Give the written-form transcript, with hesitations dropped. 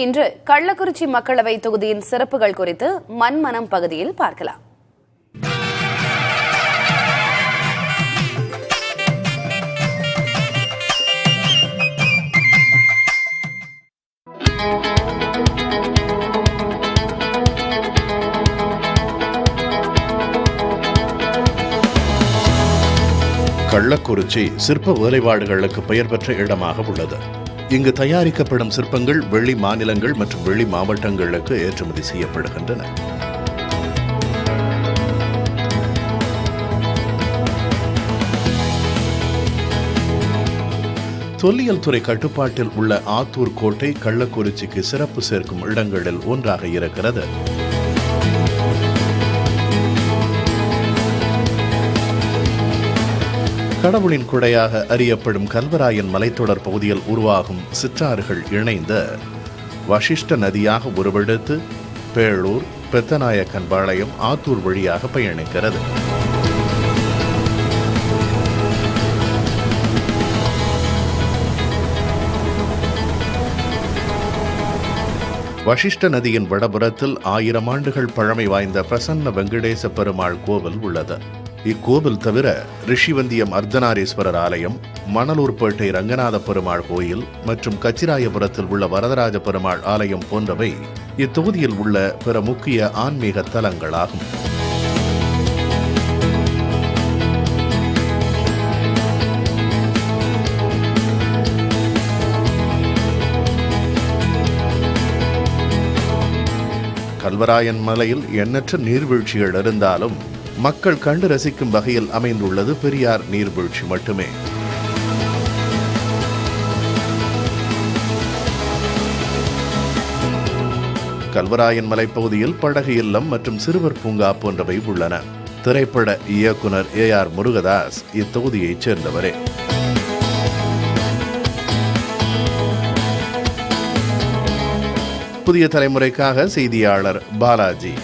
இன்று கள்ளக்குறிச்சி மக்களவை தொகுதியின் சிறப்புகள் குறித்து மண்மனம் பகுதியில் பார்க்கலாம். கள்ளக்குறிச்சி சிற்ப வேலைப்பாடுகளுக்கு பெயர் பெற்ற இடமாக உள்ளது. இங்கு தயாரிக்கப்படும் சிற்பங்கள் வெளி மாநிலங்கள் மற்றும் வெளி மாவட்டங்களுக்கு ஏற்றுமதி செய்யப்படுகின்றன. தொல்லியல் துறை கட்டுப்பாட்டில் உள்ள ஆத்தூர் கோட்டை கள்ளக்குறிச்சிக்கு சிறப்பு சேர்க்கும் இடங்களில் ஒன்றாக இருக்கிறது. கடவுளின் குடையாக அறியப்படும் கல்வராயன் மலைத்தொடர் பகுதியில் உருவாகும் சிற்றாறுகள் இணைந்த வசிஷ்ட நதியாக உருவெடுத்து பேளூர், பெத்தநாயக்கன்பாளையம், ஆத்தூர் வழியாக பயணிக்கிறது. வசிஷ்ட நதியின் வடபுறத்தில் 1000 ஆண்டுகள் பழமை வாய்ந்த பிரசன்ன வெங்கடேச பெருமாள் கோவில் உள்ளது. இக்கோவில் தவிர ரிஷிவந்தியம் அர்த்தநாரீஸ்வரர் ஆலயம், மணலூர்பேட்டை ரங்கநாத பெருமாள் கோயில் மற்றும் கச்சிராயபுரத்தில் உள்ள வரதராஜ பெருமாள் ஆலயம் போன்றவை இத்தொகுதியில் உள்ள பிற முக்கிய ஆன்மீக தலங்களாகும். கல்வராயன் மலையில் எண்ணற்ற நீர்வீழ்ச்சிகள் இருந்தாலும் மக்கள் கண்டு ரசிக்கும் வகையில் அமைந்துள்ளது பெரியார் நீர்வீழ்ச்சி மட்டுமே. கல்வராயன் மலைப்பகுதியில் படகு இல்லம் மற்றும் சிறுவர் பூங்கா போன்றவை உள்ளன. திரைப்பட இயக்குனர் AR முருகதாஸ் இத்தொகுதியைச் சேர்ந்தவரே. புதிய தலைமுறைக்காக செய்தியாளர் பாலாஜி.